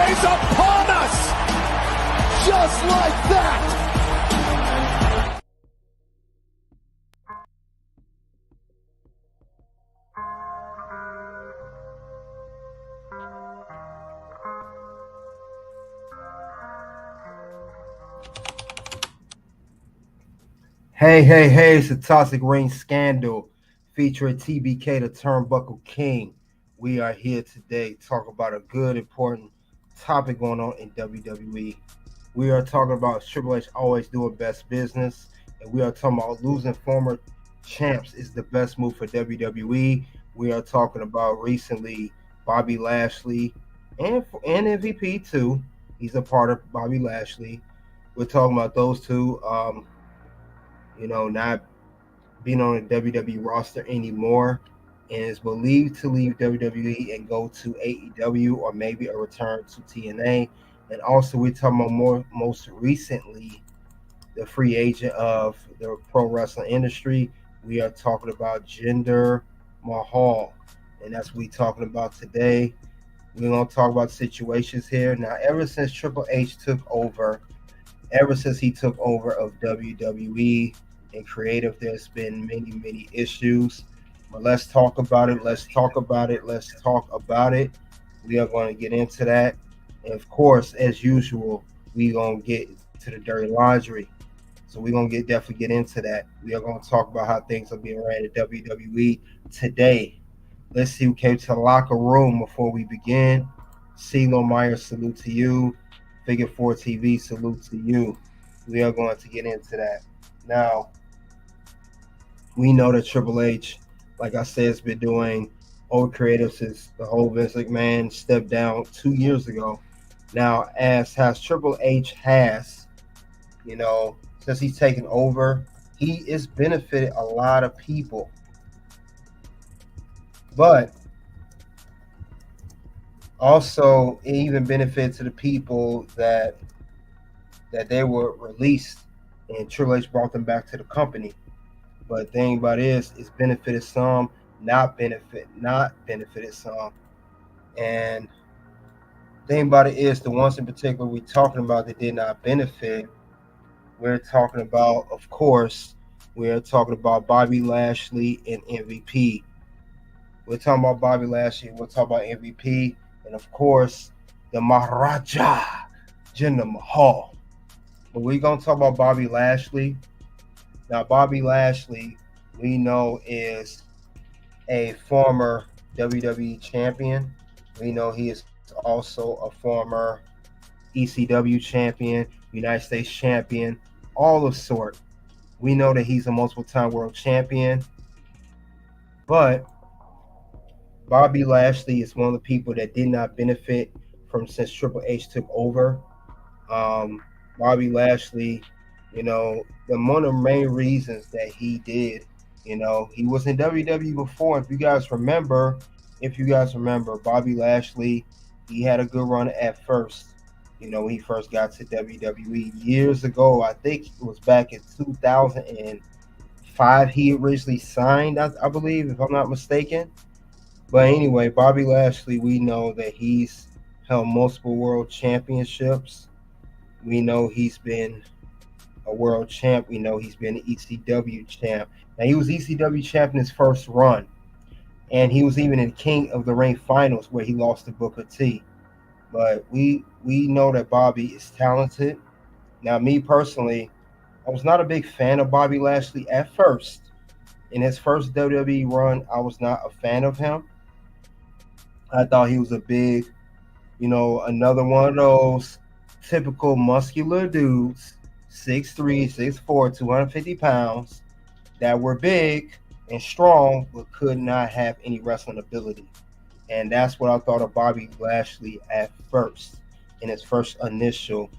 is upon us! Just like that! Hey, it's a Toxic Ring Scandal featuring TBK, the Turnbuckle King. We are here today to talk about a good, important topic going on in WWE. We are talking about Triple H always doing best business, and we are talking about losing former champs is the best move for WWE. We are talking about recently Bobby Lashley and MVP too. He's a part of Bobby Lashley. We're talking about those two. Not being on the WWE roster anymore, and is believed to leave WWE and go to AEW or maybe a return to TNA. And also, we're talking about most recently, the free agent of the pro wrestling industry. We are talking about Jinder Mahal, and that's what we're talking about today. We're going to talk about situations here. Now, ever since Triple H took over, of WWE and creative, there's been many issues. But let's talk about it. We are going to get into that. And of course, as usual, we're going to get to the dirty laundry. So we're going to definitely get into that. We are going to talk about how things are being ran at WWE today. Let's see who came to the locker room before we begin. CeeLo Myers, salute to you. Figure 4 TV, salute to you. We are going to get into that. Now, we know that Triple H, like I said, has been doing old creative since the whole Vince McMahon stepped down 2 years ago. Now, as Triple H has, since he's taken over, he has benefited a lot of people. But also, it even benefited to the people that they were released, and Triple H brought them back to the company. But the thing about it is, it's benefited some, not benefited some. And the thing about it is, the ones in particular we're talking about that did not benefit, we're talking about, of course, Bobby Lashley and MVP. We're talking about Bobby Lashley, we'll talk about MVP, and of course, the Maharaja, Jinder Mahal. But we're going to talk about Bobby Lashley. Now, Bobby Lashley, we know, is a former WWE Champion. We know he is also a former ECW Champion, United States Champion, all of sort. We know that he's a multiple-time World Champion. But Bobby Lashley is one of the people that did not benefit from since Triple H took over. Bobby Lashley, one of the main reasons that he did, he was in WWE before. If you guys remember, Bobby Lashley, he had a good run at first. When he first got to WWE years ago, I think it was back in 2005, he originally signed, I believe, if I'm not mistaken. But anyway, Bobby Lashley, we know that he's held multiple world championships. We know he's been a world champ. We know he's been an ECW champ. Now, he was ECW champ in his first run, and he was even in King of the Ring finals where he lost to Booker T. But we know that Bobby is talented. Now, me personally, I was not a big fan of Bobby Lashley at first. In his first WWE run, I was not a fan of him. I thought he was a big, another one of those typical muscular dudes, 6'3", 6'4", 250 pounds, that were big and strong, but could not have any wrestling ability. And that's what I thought of Bobby Lashley at first, in his first initial.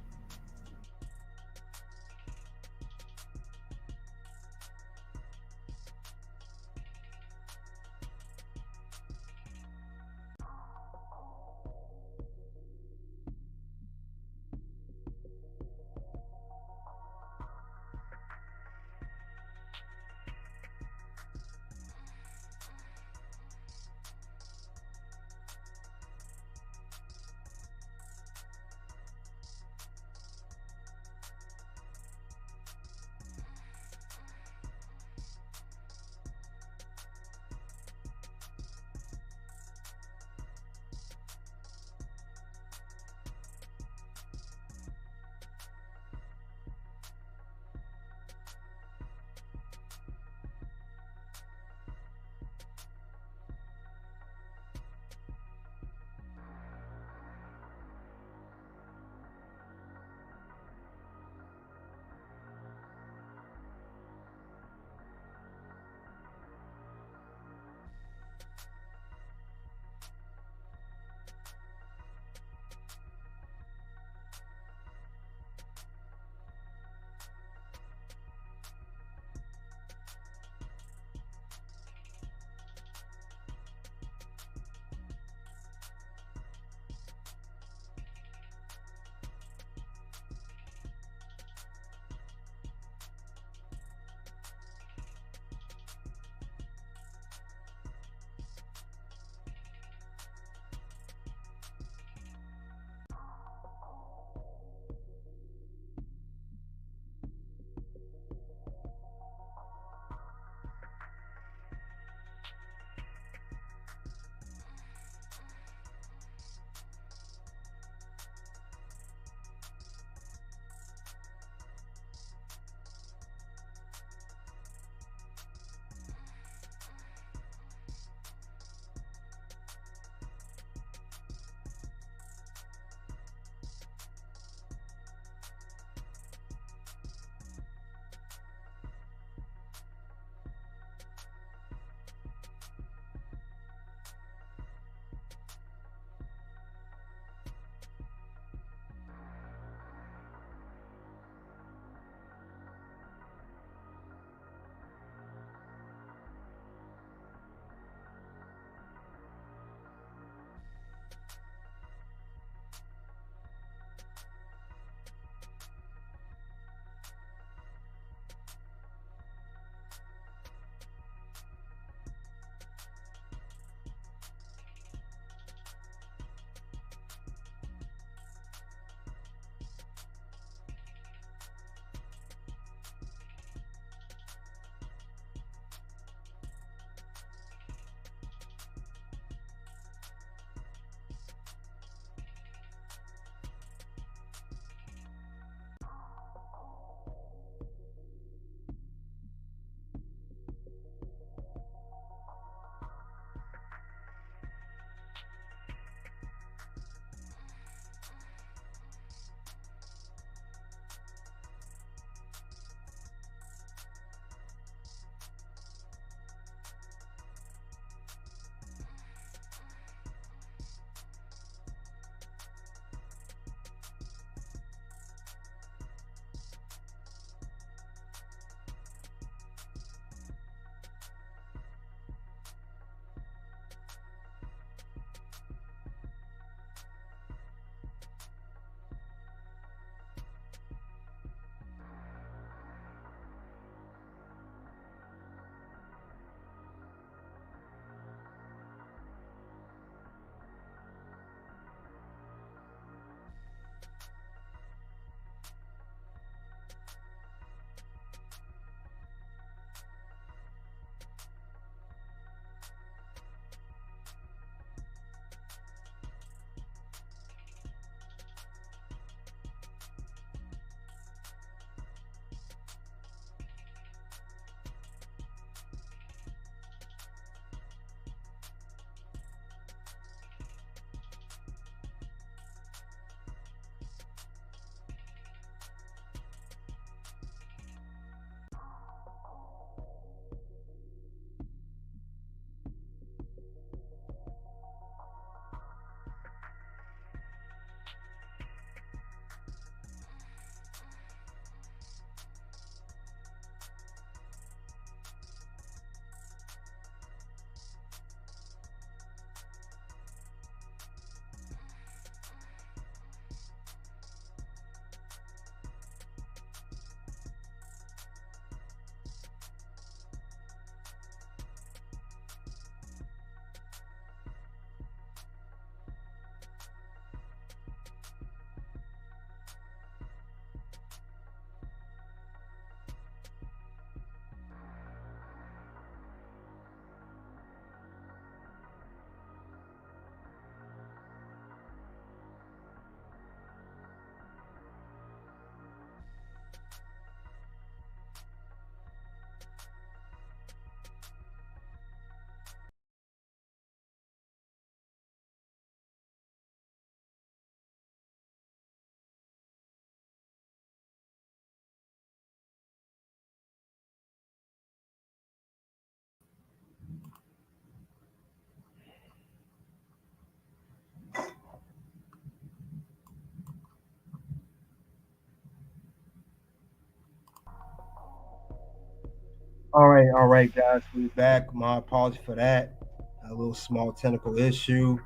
All right, guys, we're back. My apologies for that. A little small technical issue.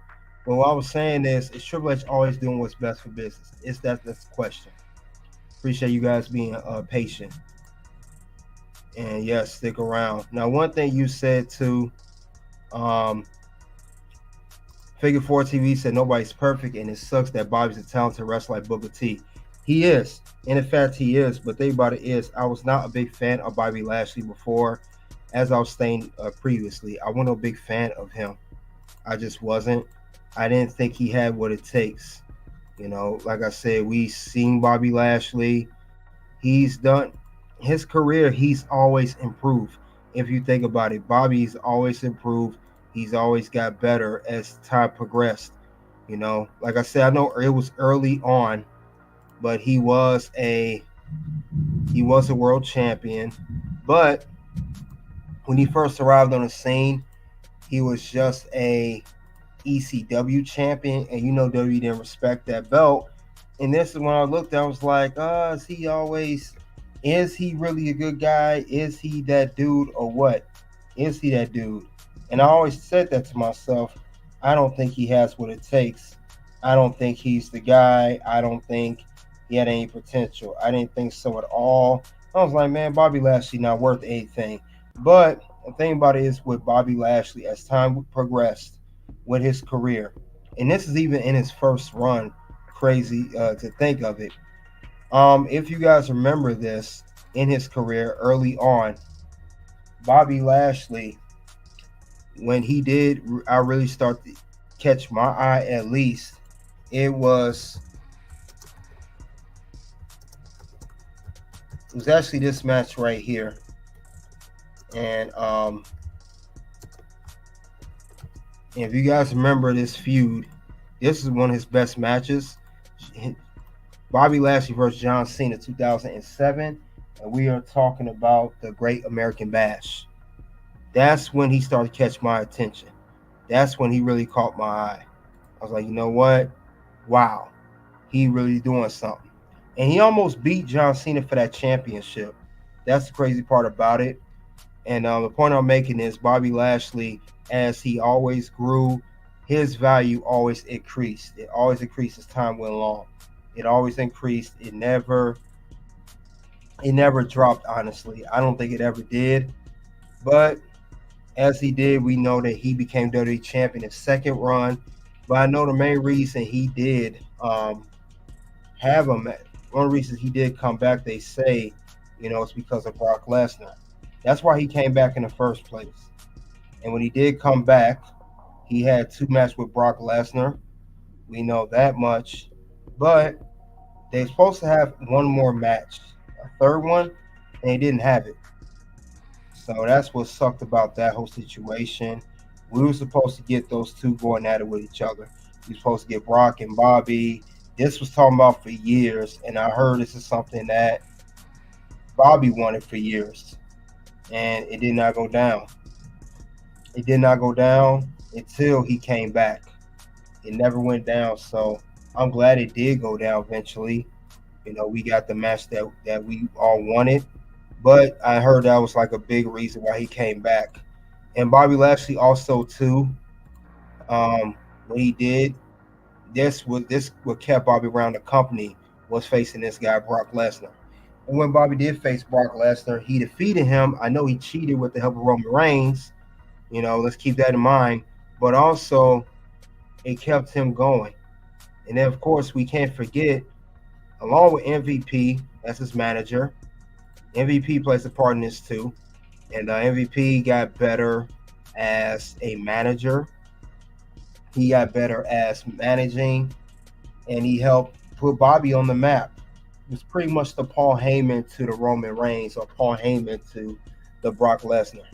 But what I was saying is Triple H always doing what's best for business? That's the question. Appreciate you guys being patient. And yes, stick around. Now, one thing you said too, um, Figure 4 TV said nobody's perfect, and it sucks that Bobby's a talented wrestler like Booker T. He is, and in fact, he is. But the thing about it is, I was not a big fan of Bobby Lashley before, as I was saying previously. I wasn't a big fan of him. I just wasn't. I didn't think he had what it takes. You know, like I said, we seen Bobby Lashley. He's done his career. He's always improved. If you think about it, Bobby's always improved. He's always got better as time progressed. You know, like I said, I know it was early on, but he was a world champion. But when he first arrived on the scene, he was just a ECW champion, and you know WWE didn't respect that belt. And this is when I looked, I was like, is he really a good guy? Is he that dude or what? Is he that dude? And I always said that to myself. I don't think he has what it takes. I don't think he's the guy. I don't think he had any potential. I didn't think so at all. I was like, man, Bobby Lashley not worth anything. But the thing about it is with Bobby Lashley, as time progressed with his career, and this is even in his first run, crazy to think of it. If you guys remember this, in his career early on, Bobby Lashley, when he did, I really start to catch my eye. At least it was actually this match right here, and if you guys remember this feud, this is one of his best matches. Bobby Lashley versus John Cena 2007, and we are talking about the Great American Bash. That's when he started to catch my attention. That's when he really caught my eye. I was like, you know what? Wow, he really doing something. And he almost beat John Cena for that championship. That's the crazy part about it. And the point I'm making is Bobby Lashley, as he always grew, his value always increased. It always increased as time went along. It always increased. It never dropped, honestly. I don't think it ever did. But as he did, we know that he became WWE Champion his second run. But I know the main reason he did have him, one of the reasons he did come back, they say, you know, it's because of Brock Lesnar. That's why he came back in the first place. And when he did come back, he had 2 matches with Brock Lesnar. We know that much. But they're supposed to have one more match, a third one, and they didn't have it. So that's what sucked about that whole situation. We were supposed to get those two going at it with each other. We were supposed to get Brock and Bobby. This was talking about for years, and I heard this is something that Bobby wanted for years, and it did not go down. It did not go down until he came back. It never went down, so I'm glad it did go down eventually. You know, we got the match that we all wanted, but I heard that was like a big reason why he came back. And Bobby Lashley also too, when he did, this what kept Bobby around the company was facing this guy Brock Lesnar. And when Bobby did face Brock Lesnar, he defeated him. I know he cheated with the help of Roman Reigns. You know, let's keep that in mind. But also, it kept him going. And then, of course, we can't forget, along with MVP as his manager, MVP plays a part in this too. And MVP got better as a manager. He got better as managing, and he helped put Bobby on the map. It was pretty much the Paul Heyman to the Roman Reigns, or Paul Heyman to the Brock Lesnar.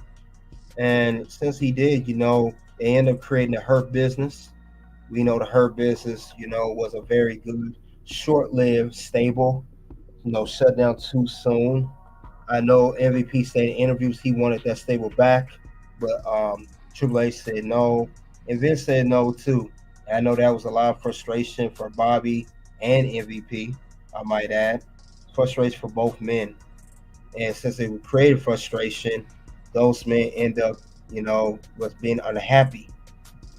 And since he did, you know, they ended up creating the Hurt Business. We know the Hurt Business, you know, was a very good, short-lived stable. You know, shut down too soon. I know MVP said in interviews he wanted that stable back, but Triple H said no, and Vince said no too. And I know that was a lot of frustration for Bobby and MVP, I might add. Frustration for both men. And since it created frustration, those men end up, with being unhappy.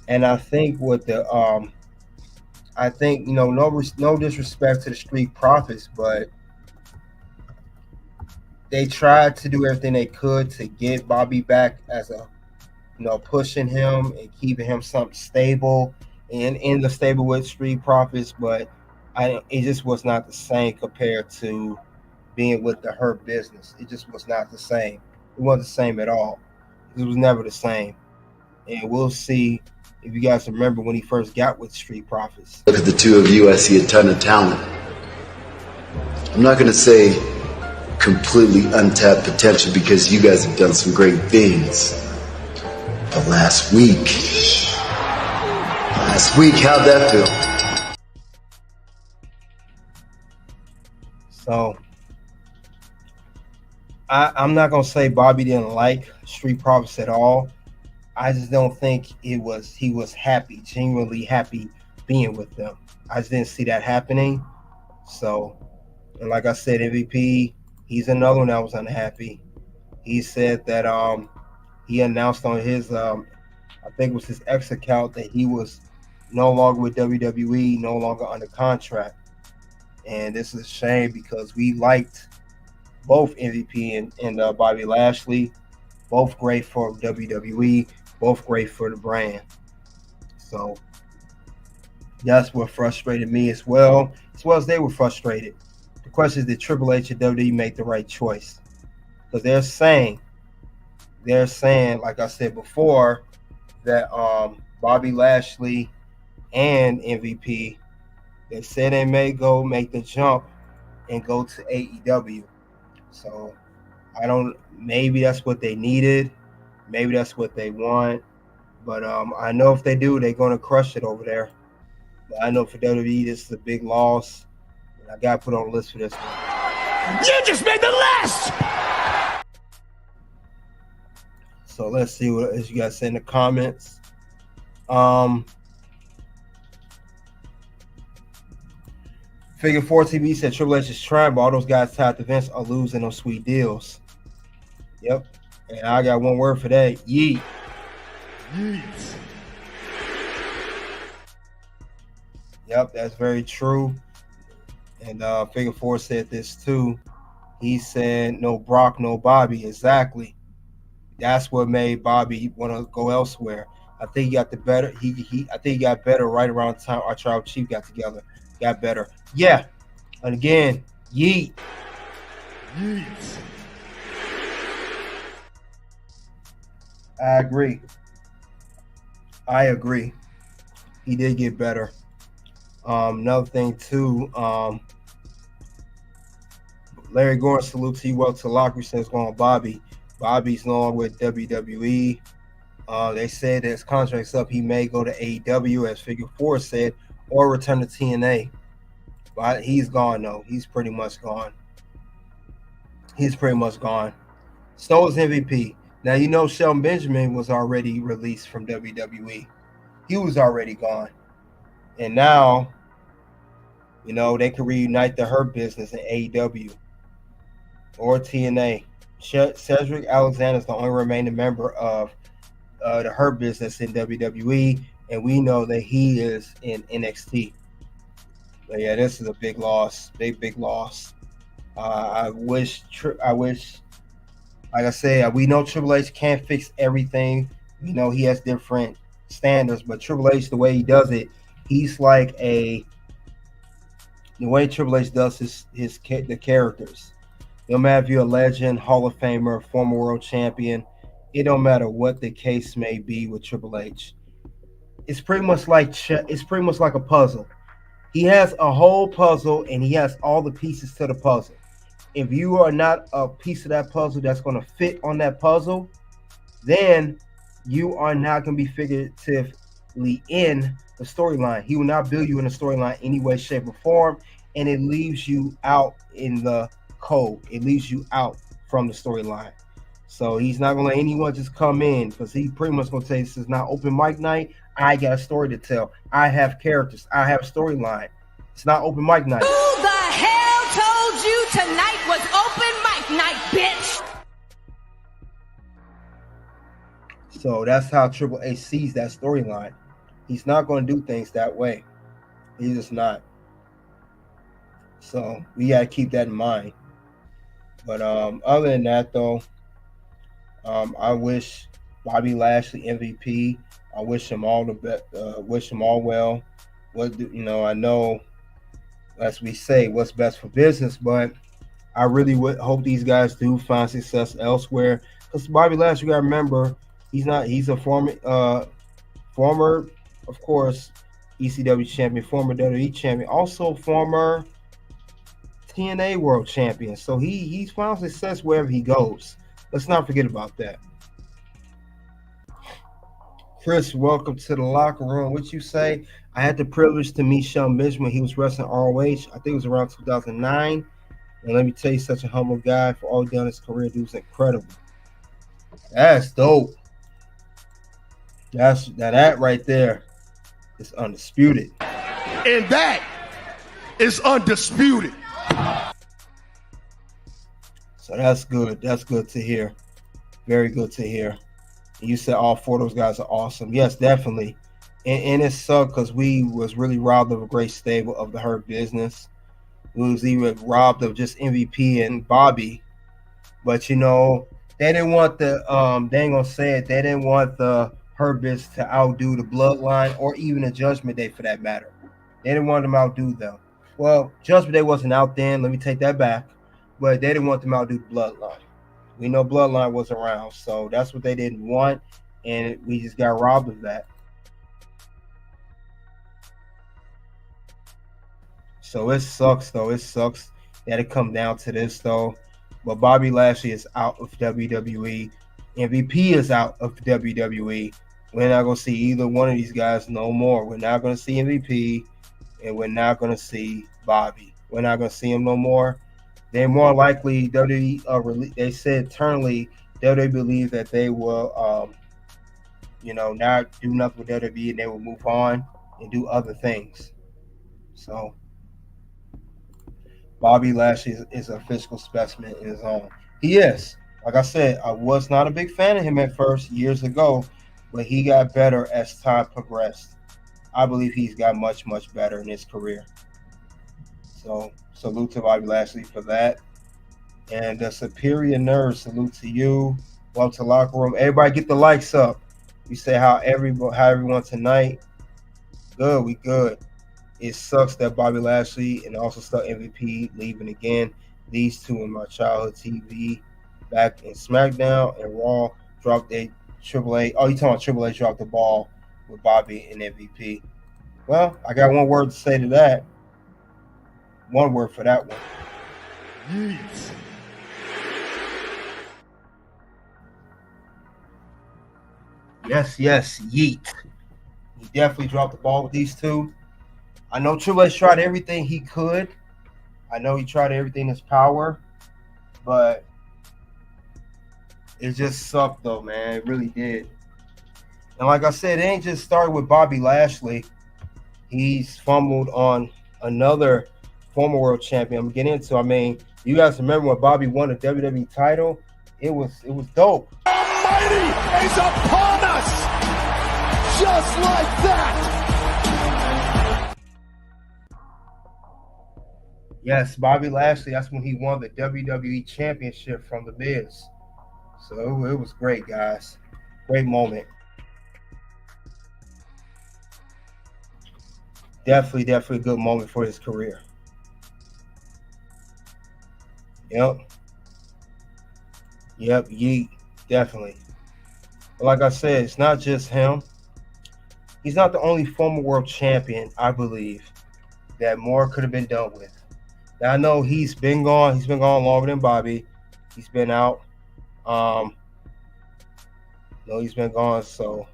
And I think with the I think no disrespect to the Street Profits, but they tried to do everything they could to get Bobby back as a pushing him and keeping him something stable and in the stable with Street Profits, but it just was not the same compared to being with the Hurt Business. It just was not the same. It wasn't the same at all. It was never the same. And we'll see if you guys remember when he first got with Street Profits. Look at the two of you, I see a ton of talent. I'm not going to say completely untapped potential because you guys have done some great things. But last week, how'd that feel? So I'm not going to say Bobby didn't like Street Profits at all. I just don't think he was happy, genuinely happy being with them. I just didn't see that happening. So, and like I said, MVP, he's another one that was unhappy. He said that he announced on his I think it was his X account that he was no longer with WWE, no longer under contract. And this is a shame because we liked both MVP and Bobby Lashley, both great for WWE, both great for the brand. So that's what frustrated me as well as they were frustrated. The question is, did Triple H and WWE make the right choice? Because they're saying, like I said before, that Bobby Lashley and MVP, they said they may go make the jump and go to AEW. So maybe that's what they needed. Maybe that's what they want. But I know if they do, they're going to crush it over there. But I know for WWE, this is a big loss. And I got to put on the list for this one. You just made the list! So let's see what you guys say in the comments. Figure 4 TV said Triple H is trying, but all those guys tied to Vince are losing those sweet deals. Yep. And I got one word for that. Yeet. Yeet. Yep, that's very true. And Figure 4 said this too. He said, no Brock, no Bobby. Exactly. That's what made Bobby want to go elsewhere. I think he got the better. I think he got better right around the time our Tribal Chief got together. Got better. Yeah. And again, yeet. Yeet. I agree. He did get better. Another thing too, Larry Gordon, salute to you. Well, to Lockery says going Bobby. Bobby's no longer with WWE. They said that his contract's up. He may go to AEW, as Figure 4 said, or return to TNA. But he's gone, though. He's pretty much gone. So is MVP. Now, Shelton Benjamin was already released from WWE. He was already gone. And now, they can reunite the Hurt Business in AEW or TNA. Cedric Alexander is the only remaining member of the Hurt Business in WWE, and we know that he is in NXT. But yeah, this is a big loss, big loss. I wish, like I said, we know Triple H can't fix everything. We know he has different standards, but Triple H, the way he does it, he's like the way Triple H does the characters. No matter if you're a legend, Hall of Famer, former world champion, it don't matter what the case may be with Triple H. It's pretty much like a puzzle. He has a whole puzzle, and he has all the pieces to the puzzle. If you are not a piece of that puzzle that's going to fit on that puzzle, then you are not going to be figuratively in the storyline. He will not build you in a storyline any way, shape, or form, and it leaves you out in the cold. It leaves you out from the storyline. So he's not going to let anyone just come in, because he pretty much going to say, this is not open mic night. I got a story to tell. I have characters. I have a storyline. It's not open mic night. Who the hell told you tonight was open mic night, bitch? So that's how Triple H sees that storyline. He's not going to do things that way. He's just not. So we got to keep that in mind. But other than that, though, I wish Bobby Lashley MVP. I wish him all the best. Wish him all well. I know, as we say, what's best for business, but I really would hope these guys do find success elsewhere. Because Bobby Lashley, you got to remember, he's a former, of course, ECW champion, former WWE champion, also former TNA world champion. So he's found success wherever he goes. Let's not forget about that. Chris, welcome to the locker room. What you say? I had the privilege to meet Sean Mitch when he was wrestling ROH. I think it was around 2009. And let me tell you, such a humble guy. For all done his career, dude's incredible. That's dope. That right there is undisputed. And that is undisputed. So that's good. That's good to hear. Very good to hear. You said all four of those guys are awesome. Yes, definitely. And it sucked because we was really robbed of a great stable of the Hurt Business. We was even robbed of just MVP and Bobby. But, they didn't want they ain't going to say it, they didn't want the Hurt Business to outdo the Bloodline or even the Judgment Day for that matter. They didn't want them to outdo them. Well, Judgment Day wasn't out then. Let me take that back. But they didn't want them to outdo the Bloodline. We know Bloodline was around, so that's what they didn't want, and we just got robbed of that. So it sucks, though. It sucks that it come down to this, though. But Bobby Lashley is out of WWE. MVP is out of WWE. We're not going to see either one of these guys no more. We're not going to see MVP, and we're not going to see Bobby. We're not going to see him no more. They're more likely, WWE, they said internally, WWE believe that they will, not do nothing with WWE and they will move on and do other things. So, Bobby Lashley is a physical specimen in his own. He is. Like I said, I was not a big fan of him at first years ago, but he got better as time progressed. I believe he's got much, much better in his career. So, salute to Bobby Lashley for that. And the Superior Nerve, salute to you. Welcome to the locker room. Everybody get the likes up. We say how everyone tonight. Good, we good. It sucks that Bobby Lashley and also stuck MVP leaving again. These two in my childhood TV back in SmackDown and Raw dropped a Triple H. Oh, you talking about Triple H dropped the ball with Bobby and MVP. Well, I got one word to say to that. One word for that one. Yeet. Yes, yeet. He definitely dropped the ball with these two. I know Triple H tried everything he could. I know he tried everything in his power, but it just sucked though, man. It really did. And like I said, it ain't just started with Bobby Lashley. He's fumbled on another former world champion. I'm getting into. I mean, you guys remember when Bobby won the WWE title? It was dope. Almighty is upon us, just like that. Yes, Bobby Lashley. That's when he won the WWE Championship from The Miz. So it was great, guys. Great moment. Definitely a good moment for his career. Yep, yeet, definitely. But like I said, it's not just him. He's not the only former world champion, I believe, that more could have been done with. Now, I know he's been gone. He's been gone longer than Bobby. He's been out. He's been gone. So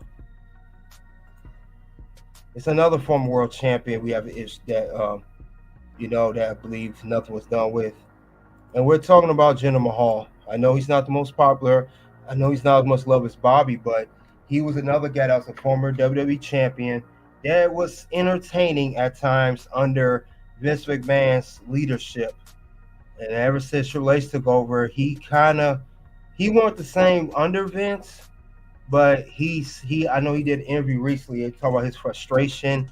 it's another former world champion we have that I believe nothing was done with. And we're talking about Jinder Mahal. I know he's not the most popular. I know he's not as much loved as Bobby, but he was another guy that was a former WWE champion that was entertaining at times under Vince McMahon's leadership. And ever since Triple H took over, he went the same under Vince, but I know he did an interview recently and talk about his frustration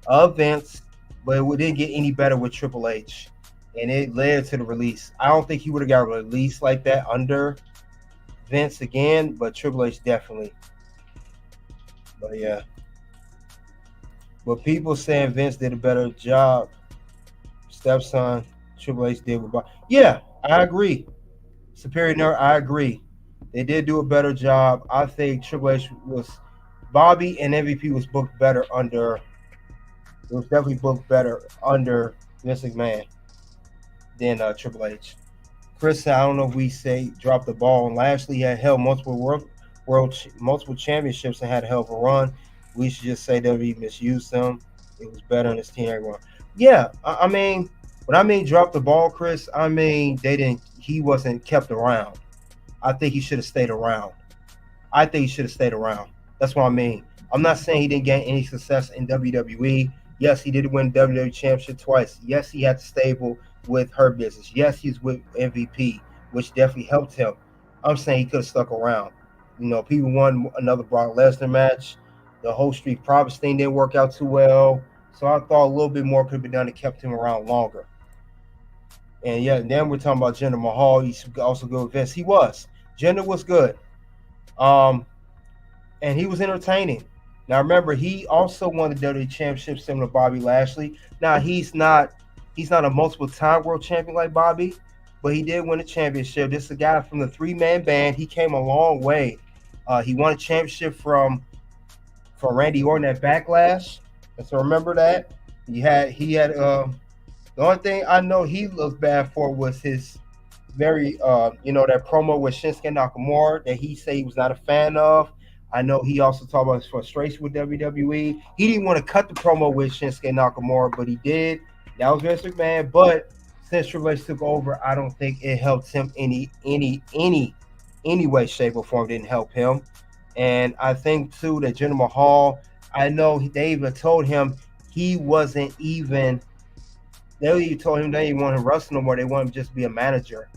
of Vince, but it didn't get any better with Triple H, and it led to the release. I don't think he would have got released like that under Vince again, but Triple H definitely. But yeah, but people saying Vince did a better job. Stepson, Triple H did with Bob. Yeah, I agree. Superior Nerd, I agree. They did do a better job. I think Triple H was Bobby and MVP was booked better under. It was definitely booked better under Vince McMahon than Triple H. Chris said, I don't know if we say dropped the ball. And Lashley had held multiple championships and had a hell of a run. We should just say that we misused him. It was better in his TNA run. Yeah, I mean, when I mean drop the ball, Chris, I mean he wasn't kept around. I think he should have stayed around. That's what I mean. I'm not saying he didn't gain any success in WWE. Yes, he did win WWE Championship twice. Yes, he had the stable with Her Business. Yes, he's with MVP, which definitely helped him. I'm saying he could have stuck around. You know, people won another Brock Lesnar match. The whole Street Profits thing didn't work out too well. So I thought a little bit more could be done to kept him around longer. And yeah, then we're talking about Jinder Mahal. He's also good with Vince. He was. Jinder was good. And he was entertaining. Now remember, he also won the WWE Championship similar to Bobby Lashley. Now he's not a multiple-time world champion like Bobby, but he did win a championship. This is a guy from the three-man band. He came a long way. He won a championship from Randy Orton at Backlash. And so remember that. He had the only thing I know he looked bad for was his very that promo with Shinsuke Nakamura that he said he was not a fan of. I know he also talked about his frustration with WWE. He didn't want to cut the promo with Shinsuke Nakamura, but he did. That was Vince McMahon. But since Triple H took over, I don't think it helped him any way, shape, or form. Didn't help him. And I think too that Jinder Mahal, I know they even told him he wasn't even. They even told him they didn't want him to wrestle no more. They want him to just be a manager.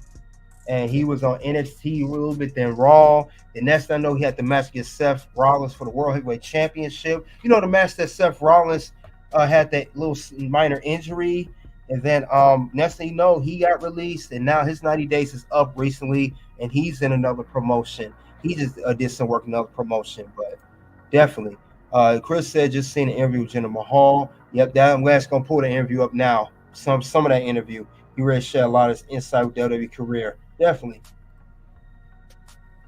And he was on NXT a little bit, then Raw. The next I know, he had the match against Seth Rollins for the World Heavyweight Championship. You know, the match that Seth Rollins had that little minor injury. And then next thing you know, he got released. And now his 90 days is up recently. And he's in another promotion. He just did some work in another promotion. But definitely. Chris said, just seen an interview with Jinder Mahal. Yep, I'm glad going to pull the interview up now. Some of that interview. He really shared a lot of his insight with WWE career. Definitely.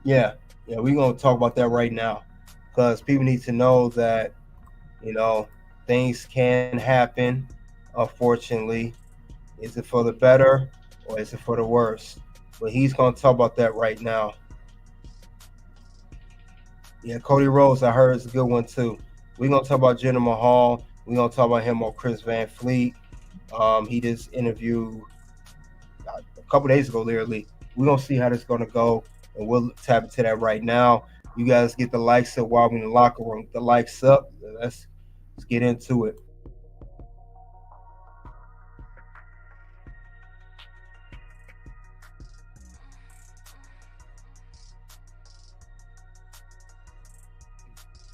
Yeah, we're going to talk about that right now because people need to know that, things can happen, unfortunately. Is it for the better or is it for the worse? But he's going to talk about that right now. Yeah, Cody Rhodes, I heard, is a good one too. We're going to talk about Jinder Mahal. We're going to talk about him on Chris Van Fleet. He just interviewed a couple days ago, literally. We're going to see how this is going to go, and we'll tap into that right now. You guys get the likes up while we're in the locker room. The likes up. Let's get into it.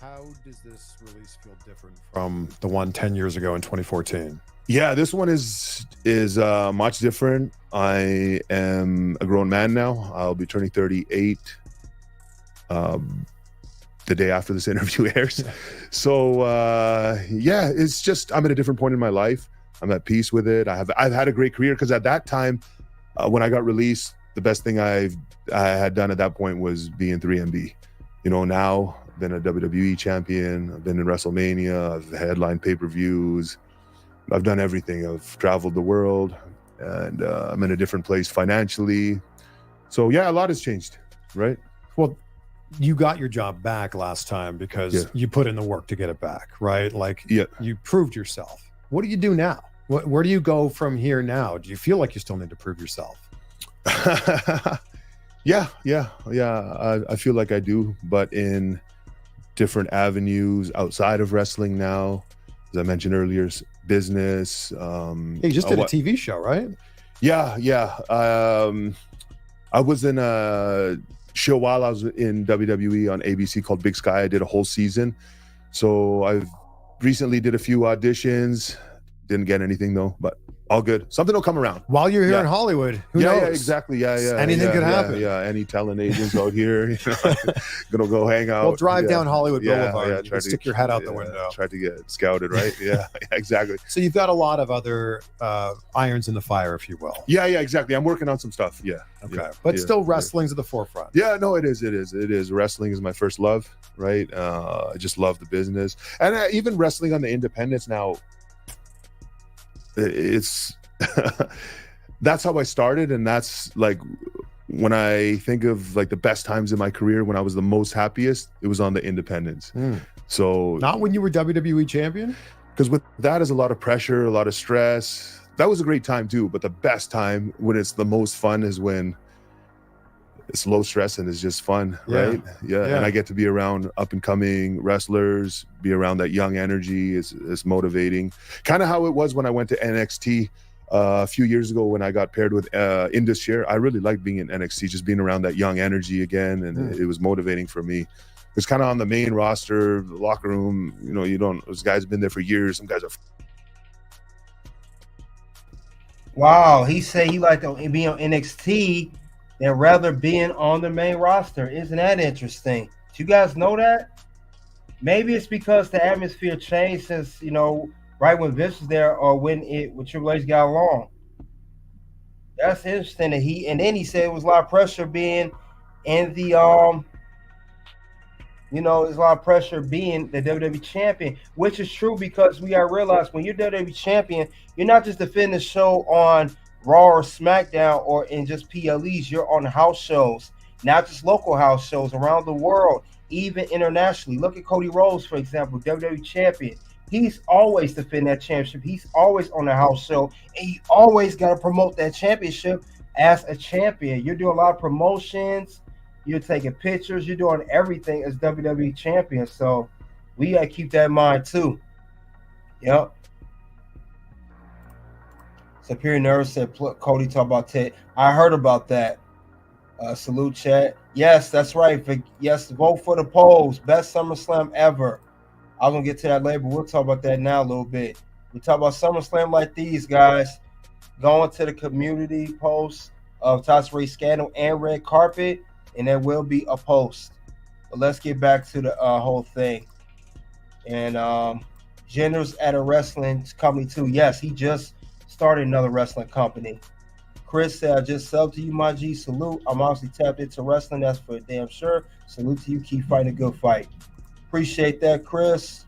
How does this release feel different from the one 10 years ago in 2014? Yeah, this one is much different. I am a grown man now. I'll be turning 38 the day after this interview airs. So yeah, it's just I'm at a different point in my life. I'm at peace with it. I've had a great career because at that time, when I got released, the best thing I had done at that point was be in 3MB. Now I've been a WWE champion. I've been in WrestleMania. I've headlined pay-per-views. I've done everything. I've traveled the world, and I'm in a different place financially. So yeah, a lot has changed, right? Well, you got your job back last time because you put in the work to get it back, right? You proved yourself. What do you do now? Where do you go from here now? Do you feel like you still need to prove yourself? Yeah. I feel like I do, but in different avenues outside of wrestling now. As I mentioned earlier, business. You just did a TV show, right? Yeah. I was in a show while I was in WWE on ABC called Big Sky. I did a whole season. So I've recently did a few auditions. Didn't get anything though, but all good. Something will come around. While you're here in Hollywood, who knows? Yeah, exactly. Yeah. Anything could happen. Yeah, any talent agents out here, gonna go hang out. Well, drive down Hollywood Boulevard. Try to stick your head out the window. Try to get scouted, right? Yeah, exactly. So you've got a lot of other irons in the fire, if you will. Yeah, exactly. I'm working on some stuff. Yeah. Okay, but still, wrestling's at the forefront. Yeah, no, it is. Wrestling is my first love, right? I just love the business, and even wrestling on the independents now. It's that's how I started, and that's like when I think of like the best times in my career, when I was the most happiest, it was on the independents. So not when you were WWE champion, because with that is a lot of pressure, a lot of stress. That was a great time too, but the best time when it's the most fun is when it's low stress and it's just fun, right? Yeah. And I get to be around up and coming wrestlers, be around that young energy is motivating. Kind of how it was when I went to NXT a few years ago when I got paired with Indus Sher. I really liked being in NXT, just being around that young energy again, and it was motivating for me. It's kind of on the main roster, the locker room, those guys have been there for years. Some guys are. Wow, he said he liked to be on NXT than rather being on the main roster. Isn't that interesting? Do you guys know that? Maybe it's because the atmosphere changed since, right when Vince was there or when Triple H got along. That's interesting. And then he said it was a lot of pressure being in the there's a lot of pressure being the WWE champion, which is true because we gotta realize when you're WWE champion, you're not just defending the show on Raw or SmackDown or in just PLEs. You're on house shows, not just local house shows around the world, even internationally. Look at Cody Rhodes, for example, WWE champion. He's always defending that championship. He's always on the house show, and you always got to promote that championship as a champion. You're doing a lot of promotions. You're taking pictures. You're doing everything as WWE champion. So we got to keep that in mind too. Yep. Superior Nerve said, Cody talk about Ted. I heard about that. Salute chat. Yes, that's right. Yes, vote for the polls. Best SummerSlam ever. I was going to get to that later, but we'll talk about that now a little bit. We talk about SummerSlam like these, guys. Going to the community post of Toss Race Scandal and Red Carpet, and there will be a post. But let's get back to the whole thing. And Jinder's at a wrestling company too. Yes, he just started another wrestling company. Chris said, I just subbed to you, my G. Salute. I'm obviously tapped into wrestling. That's for damn sure. Salute to you. Keep fighting a good fight. Appreciate that, Chris.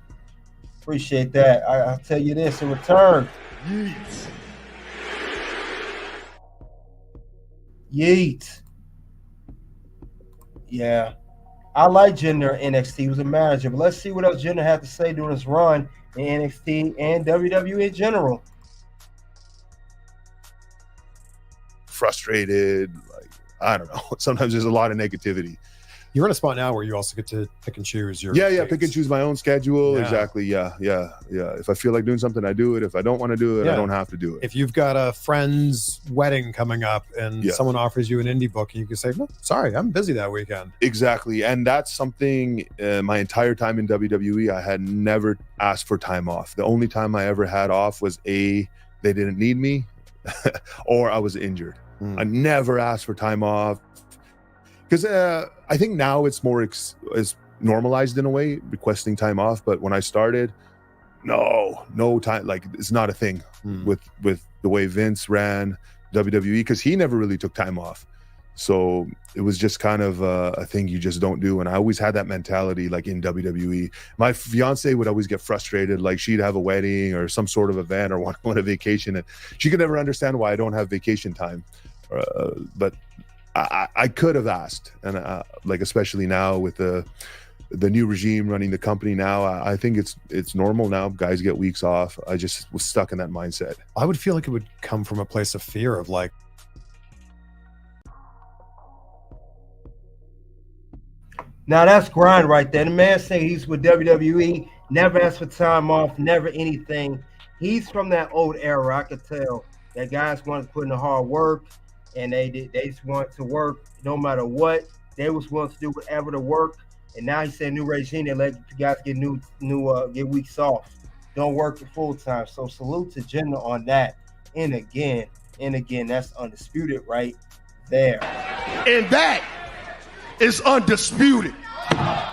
Appreciate that. I'll tell you this in return. Yeet. Yeah. I like Jinder in NXT. He was a manager. But let's see what else Jinder had to say during his run in NXT and WWE in general. Frustrated, I don't know. Sometimes there's a lot of negativity. You're in a spot now where you also get to pick and choose your dates. Pick and choose my own schedule. Exactly. Yeah. If I feel like doing something, I do it. If I don't want to do it, I don't have to do it. If you've got a friend's wedding coming up and someone offers you an indie book, you can say, no, sorry, I'm busy that weekend. Exactly. And that's something my entire time in WWE, I had never asked for time off. The only time I ever had off was they didn't need me or I was injured. I never asked for time off because I think now it's more is normalized in a way, requesting time off. But when I started, no time, like it's not a thing with the way Vince ran WWE because he never really took time off. So it was just kind of a thing you just don't do. And I always had that mentality, like in WWE. My fiance would always get frustrated, like she'd have a wedding or some sort of event or want a vacation, and she could never understand why I don't have vacation time. But I could have asked, and like especially now with the new regime running the company now, I think it's normal now. Guys get weeks off. I just was stuck in that mindset. I would feel like it would come from a place of fear of like. Now that's grind right there. The man saying he's with WWE, never asked for time off, never anything. He's from that old era. I could tell that guys wanted to put in the hard work, and they just wanted to work no matter what. They was willing to do whatever to work. And now he said new regime, they let you guys get get weeks off. Don't work for full time. So salute to Jinder on that. And again, that's undisputed right there. And that is undisputed. All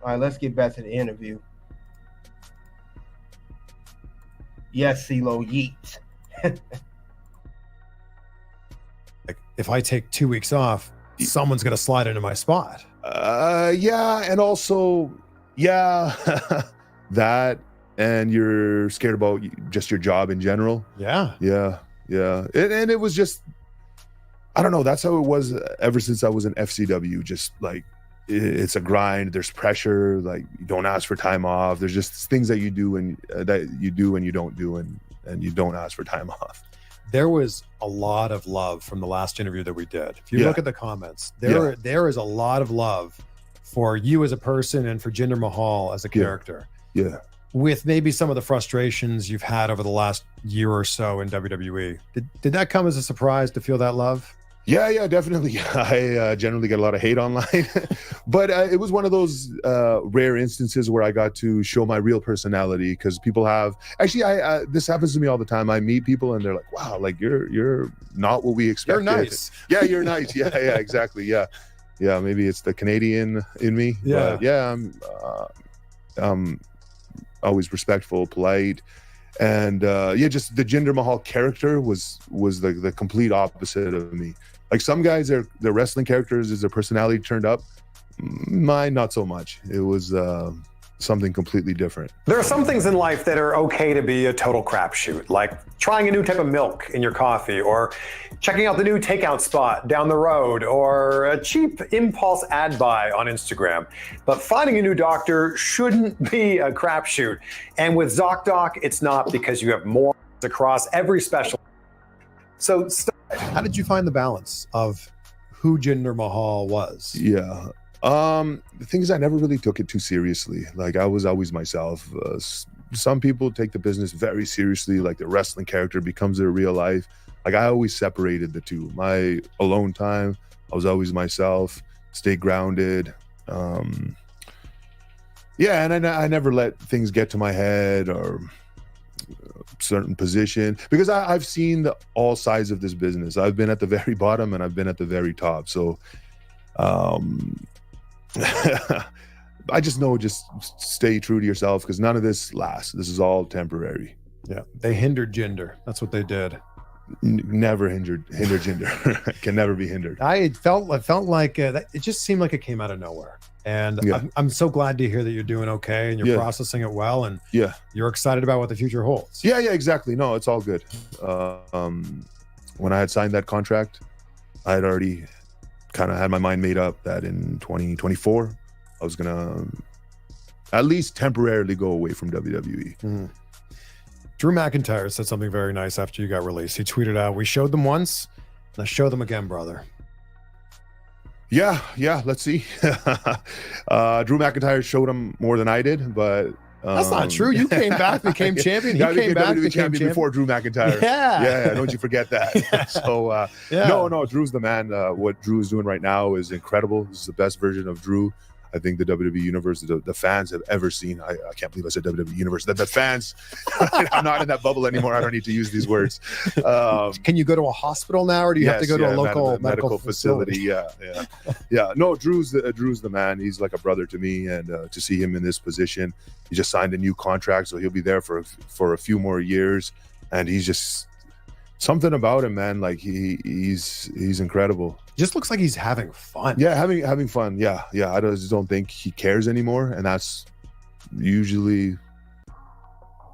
right, let's get back to the interview. Yes, CeeLo, yeet. Like, if I take 2 weeks off, someone's going to slide into my spot. Yeah, and also, yeah, that, and you're scared about just your job in general. Yeah. And it was just, I don't know, that's how it was ever since I was in FCW. Just like, it's a grind. There's pressure. Like, you don't ask for time off. There's just things that you do and you don't do, and you don't ask for time off. There was a lot of love from the last interview that we did. If you look at the comments, there is a lot of love for you as a person and for Jinder Mahal as a character. Yeah. With maybe some of the frustrations you've had over the last year or so in WWE. Did that come as a surprise to feel that love? Yeah, definitely. I generally get a lot of hate online, but it was one of those rare instances where I got to show my real personality, because people have actually, this happens to me all the time. I meet people and they're like, "Wow, like you're not what we expected." You're nice. Yeah, you're nice. Yeah, exactly. Yeah. Maybe it's the Canadian in me. Yeah, but yeah. I'm always respectful, polite. And just the Jinder Mahal character was the complete opposite of me. Like, some guys, their wrestling characters is their personality turned up. Mine, not so much. It was something completely different. There are some things in life that are okay to be a total crapshoot, like trying a new type of milk in your coffee, or checking out the new takeout spot down the road, or a cheap impulse ad buy on Instagram. But finding a new doctor shouldn't be a crapshoot. And with ZocDoc, it's not, because you have more across every specialty. So how did you find the balance of who Jinder Mahal was? Yeah. The thing is, I never really took it too seriously. Like, I was always myself. Some people take the business very seriously, like the wrestling character becomes their real life. Like, I always separated the two. My alone time, I was always myself, stay grounded. And I never let things get to my head or certain position, because I've seen all sides of this business. I've been at the very bottom and I've been at the very top. So I just know, just stay true to yourself, because none of this lasts. This is all temporary. Yeah, they hindered Jinder. That's what they did. Never hindered Jinder. Can never be hindered. I felt like it just seemed like it came out of nowhere. And I'm so glad to hear that you're doing okay and you're processing it well, and you're excited about what the future holds. Yeah, exactly. No, it's all good. When I had signed that contract, I had already kind of had my mind made up that in 2024, I was going to at least temporarily go away from WWE. Mm-hmm. Drew McIntyre said something very nice after you got released. He tweeted out, "We showed them once, let's show them again, brother." Yeah, let's see. Drew McIntyre showed him more than I did, but that's not true. You came back, became champion. He came back, became champion before Drew McIntyre. Yeah. Don't you forget that. So no, Drew's the man. What Drew is doing right now is incredible. This is the best version of Drew I think the WWE universe, the fans have ever seen. I can't believe I said WWE universe. The fans, I'm not in that bubble anymore. I don't need to use these words. Can you go to a hospital now, or do you have to go to a local medical facility? Yeah. No, Drew's the man. He's like a brother to me, and to see him in this position, he just signed a new contract, so he'll be there for a few more years, and he's just something about him, man. Like he's incredible. Just looks like he's having fun. Yeah, having fun. Yeah. I just don't think he cares anymore, and that's usually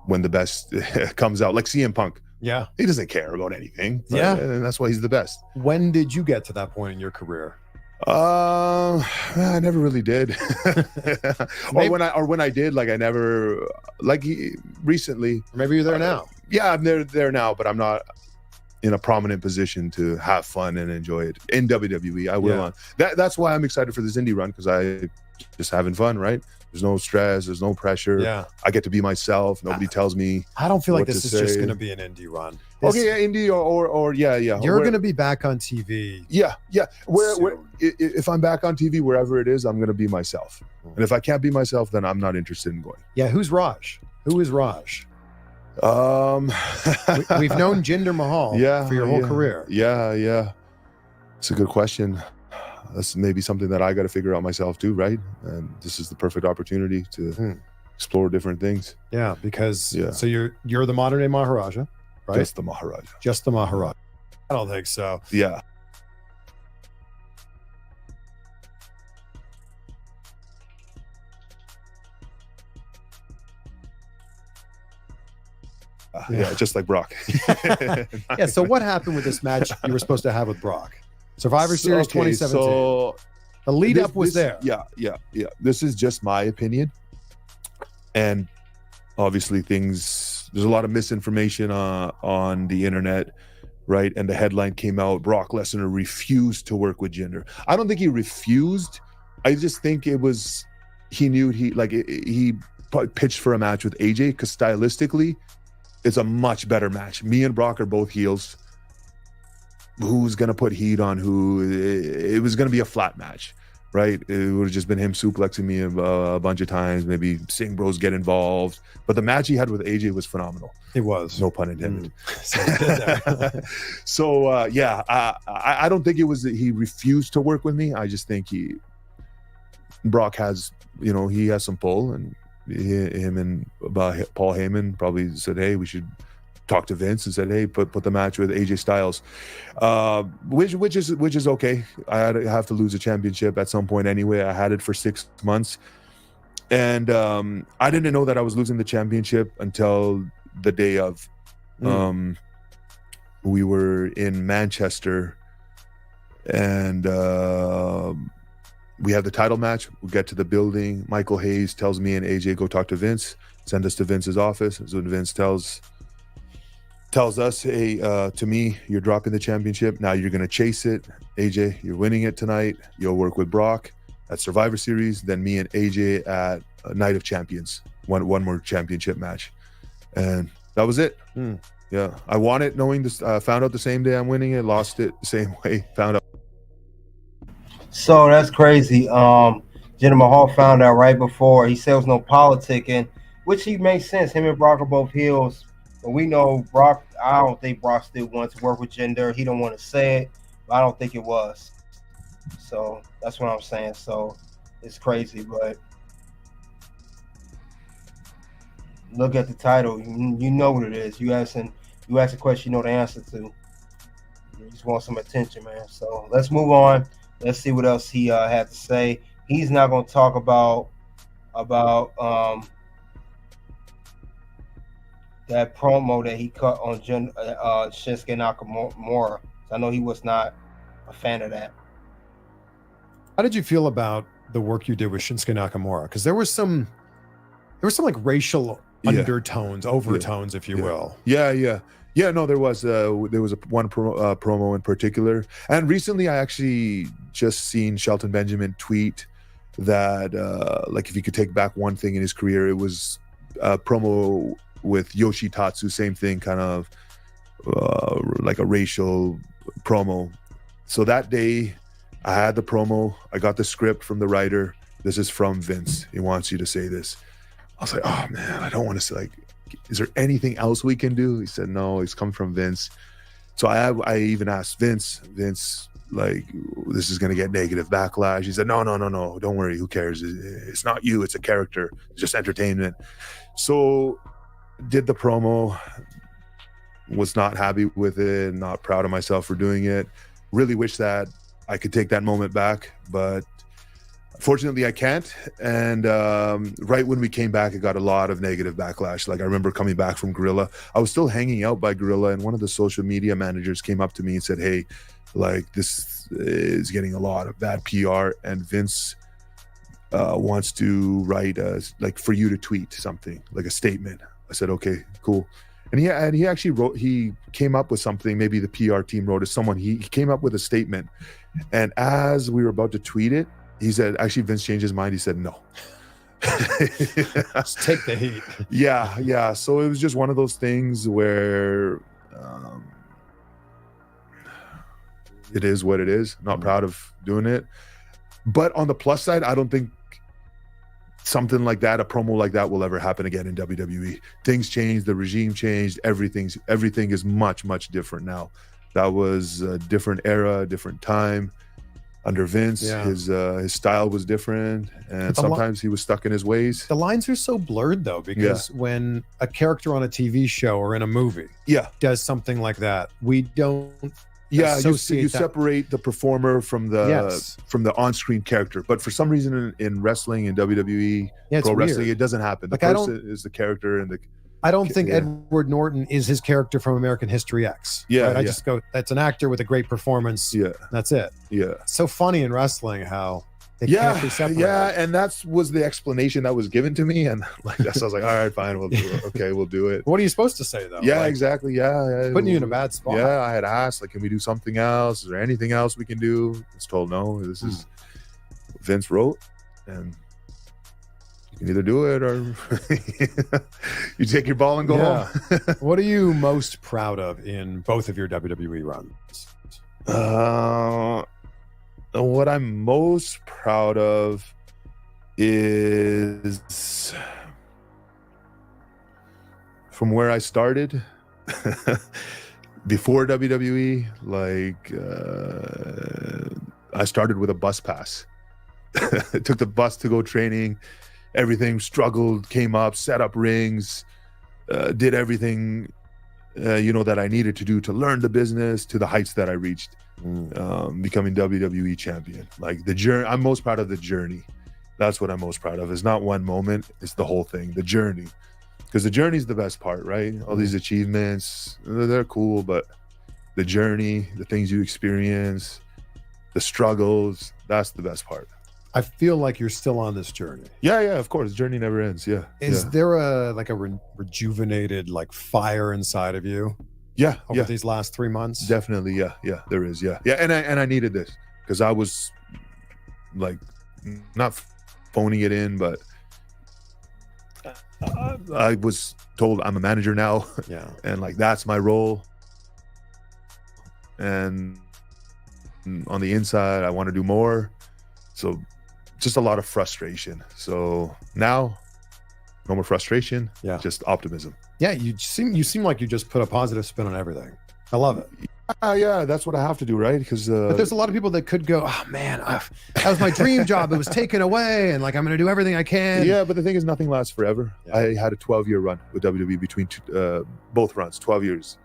when the best comes out. Like CM Punk. Yeah, he doesn't care about anything. Yeah, and that's why he's the best. When did you get to that point in your career? I never really did. or when I did, like I never, like recently. Maybe you're there now. Yeah, I'm there now, but I'm not in a prominent position to have fun and enjoy it in WWE. I will. Yeah. That's why I'm excited for this indie run, because just having fun, right? There's no stress, there's no pressure. Yeah. I get to be myself. Nobody tells me. I don't feel like this is say. just going to be an indie run. Okay, yeah, indie or yeah. You're going to be back on TV. Yeah. Where if I'm back on TV, wherever it is, I'm going to be myself. And if I can't be myself, then I'm not interested in going. Yeah. Who's Raj? Who is Raj? We've known Jinder Mahal for your whole career. Yeah. It's a good question. That's maybe something that I got to figure out myself too, right? And this is the perfect opportunity to explore different things. Yeah, because so you're the modern day Maharaja, right? Just the Maharaja. Just the Maharaja. I don't think so. Yeah. Yeah, just like Brock. Yeah. So what happened with this match you were supposed to have with Brock? Survivor Series 2017. So the lead up was there. Yeah. This is just my opinion. And obviously there's a lot of misinformation on the internet, right? And the headline came out, Brock Lesnar refused to work with Jinder. I don't think he refused. I just think it was, he knew he probably pitched for a match with AJ because stylistically, it's a much better match. Me and Brock are both heels. Who's going to put heat on who? It was going to be a flat match, right? It would have just been him suplexing me a bunch of times, maybe Singh Bros get involved. But the match he had with AJ was phenomenal. It was. No pun intended. So, I don't think it was that he refused to work with me. I just think Brock has, he has some pull, and him and Paul Heyman probably said, hey, we should talk to Vince, and said, hey, put the match with AJ Styles, which is okay. I have to lose a championship at some point anyway. I had it for 6 months, and I didn't know that I was losing the championship until the day of. We were in Manchester, and we have the title match. We get to the building. Michael Hayes tells me and AJ, go talk to Vince, send us to Vince's office. So Vince tells us, hey, to me, you're dropping the championship. Now you're going to chase it. AJ, you're winning it tonight. You'll work with Brock at Survivor Series. Then me and AJ at Night of Champions. One more championship match. And that was it. Yeah. I won it knowing this. Found out the same day I'm winning it. Lost it the same way. Found out. So that's crazy. Jinder Mahal found out right before. He said there was no politicking, which he makes sense. Him and Brock are both heels. But we know Brock, I don't think Brock still wants to work with Jinder. He don't want to say it, but I don't think it was. So that's what I'm saying. So it's crazy, but look at the title. You know what it is. You ask a question you know the answer to. You just want some attention, man. So let's move on. Let's see what else he had to say. He's not going to talk about that promo that he cut on Shinsuke Nakamura. I know he was not a fan of that. How did you feel about the work you did with Shinsuke Nakamura? Because there was some like racial undertones, overtones, if you will. Yeah, no, there was one promo in particular. And recently I actually just seen Shelton Benjamin tweet that like if you could take back one thing in his career, it was a promo with Yoshitatsu, same thing, kind of like a racial promo. So that day I had the promo, I got the script from the writer. This is from Vince. He wants you to say this. I was like, oh man, I don't want to say, like, is there anything else we can do? He said, no, it's come from Vince. So I even asked Vince, like, this is going to get negative backlash. He said, no, don't worry. Who cares? It's not you. It's a character. It's just entertainment. So did the promo, was not happy with it, not proud of myself for doing it. Really wish that I could take that moment back, but fortunately I can't. And right when we came back, it got a lot of negative backlash. Like I remember coming back from Gorilla, I was still hanging out by Gorilla, and one of the social media managers came up to me and said, hey, like, this is getting a lot of bad PR, and Vince wants to write like for you to tweet something, like a statement. I said, okay, cool. And he actually he came up with something, maybe the PR team wrote it, he came up with a statement. And as we were about to tweet it, he said, actually, Vince changed his mind. He said, no. Just take the heat. Yeah. So it was just one of those things where it is what it is. Not proud of doing it. But on the plus side, I don't think something like that, a promo like that, will ever happen again in WWE. Things changed, the regime changed, everything is much, much different now. That was a different era, different time. Under Vince, his style was different, and sometimes he was stuck in his ways. The lines are so blurred, though, because when a character on a TV show or in a movie does something like that, we don't you separate the performer from the on-screen character. But for some reason in wrestling, in WWE, pro wrestling, it doesn't happen. The person is the character, and I don't think Edward Norton is his character from American History X. I just go, that's an actor with a great performance. That's it. It's so funny in wrestling how they can't be separated. And that was the explanation that was given to me, and like that's, I was like, all right, fine, we'll do it. Okay, we'll do it. What are you supposed to say though? Exactly. Putting you in a bad spot. I had asked, like, can we do something else? Is there anything else we can do? I was told no. This is what Vince wrote, and you can either do it or you take your ball and go home. What are you most proud of in both of your WWE runs? What I'm most proud of is from where I started before WWE. Like I started with a bus pass. I took the bus to go training. Everything, struggled, came up, set up rings, did everything that I needed to do to learn the business to the heights that I reached, becoming WWE champion. Like the journey, I'm most proud of the journey. That's what I'm most proud of. It's not one moment, it's the whole thing, the journey. Because the journey is the best part, right? All these achievements, they're cool, but the journey, the things you experience, the struggles, that's the best part. I feel like you're still on this journey. Yeah, of course. The journey never ends. Is there a rejuvenated fire inside of you? Over these last 3 months? Definitely. Yeah, there is. Yeah. And I needed this because I was like not phoning it in, but I was told I'm a manager now. And like that's my role. And on the inside, I want to do more. So just a lot of frustration. So now, no more frustration. Just optimism. You seem like you just put a positive spin on everything. I love it. That's what I have to do, right? Because but there's a lot of people that could go, oh man, that was my dream job. It was taken away, and like I'm going to do everything I can. But the thing is, nothing lasts forever. I had a 12-year run with WWE between both runs, 12 years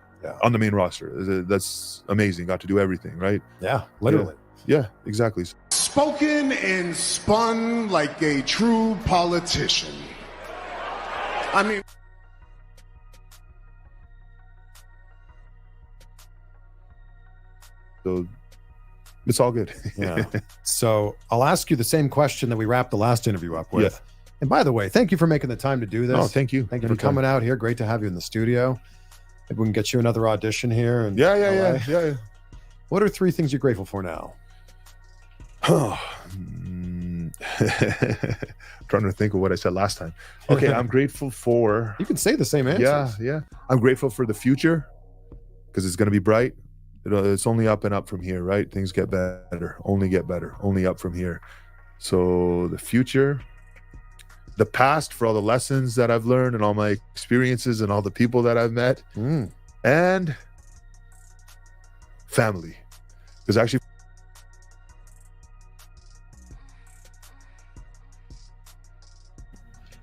on the main roster. That's amazing. Got to do everything, right? Literally. Yeah, exactly. Spoken and spun like a true politician. I mean, so it's all good. So I'll ask you the same question that we wrapped the last interview up with. And by the way, thank you for making the time to do this. Oh, thank you. Thank you for coming out here. Great to have you in the studio. Maybe we can get you another audition here. And yeah. What are 3 things you're grateful for now? Trying to think of what I said last time. Okay, I'm grateful for. You can say the same answers. Yeah. I'm grateful for the future because it's going to be bright. It's only up and up from here, right? Things get better, only up from here. So the future, the past for all the lessons that I've learned and all my experiences and all the people that I've met, and family, because actually.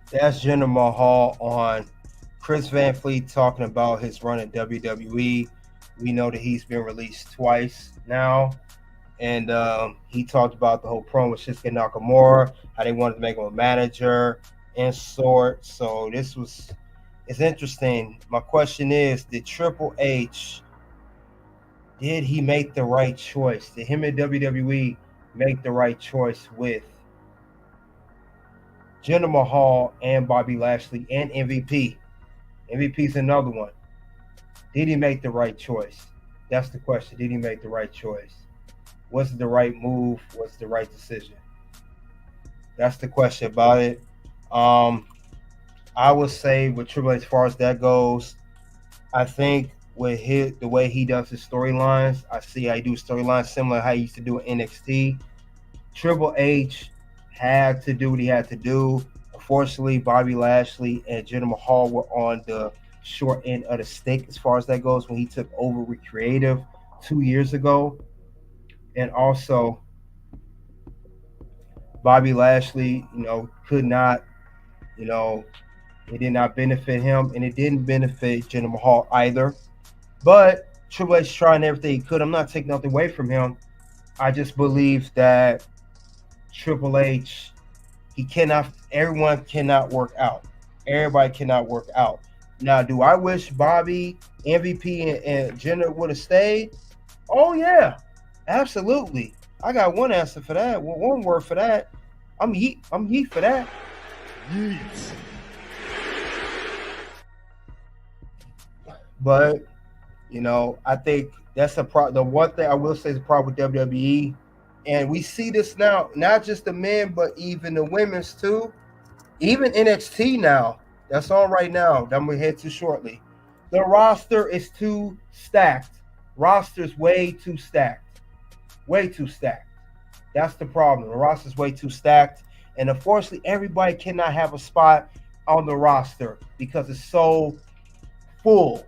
That's Jinder Mahal on Chris Van Fleet talking about his run in WWE. We know that he's been released twice now. And he talked about the whole promo with Shinsuke Nakamura, how they wanted to make him a manager and sort. So it's interesting. My question is, did Triple H, did he make the right choice? Did him and WWE make the right choice with Jinder Mahal and Bobby Lashley and MVP? MVP's another one. Did he make the right choice? That's the question. Did he make the right choice? Was it the right move? Was it the right decision? That's the question about it. I would say with Triple H, as far as that goes, I think with the way he does his storylines, I see how he do storylines similar to how he used to do in NXT. Triple H had to do what he had to do. Unfortunately, Bobby Lashley and Jinder Mahal were on the short end of the stick as far as that goes when he took over with creative 2 years ago. And also, Bobby Lashley, could not, it did not benefit him, and it didn't benefit Jinder Mahal either. But Triple H trying everything he could. I'm not taking nothing away from him. I just believe that Triple H, everyone cannot work out. Everybody cannot work out. Now, do I wish Bobby, MVP, and Jinder would have stayed? Oh, yeah, absolutely. I got one answer for that. Well, one word for that. I'm yeet for that. Yeet. But, I think that's the one thing I will say is a problem with WWE. And we see this now, not just the men, but even the women's too. Even NXT now, that's on right now, that I'm going to head to shortly. The roster is too stacked. Roster's way too stacked. Way too stacked. That's the problem. The roster's way too stacked. And unfortunately, everybody cannot have a spot on the roster because it's so full.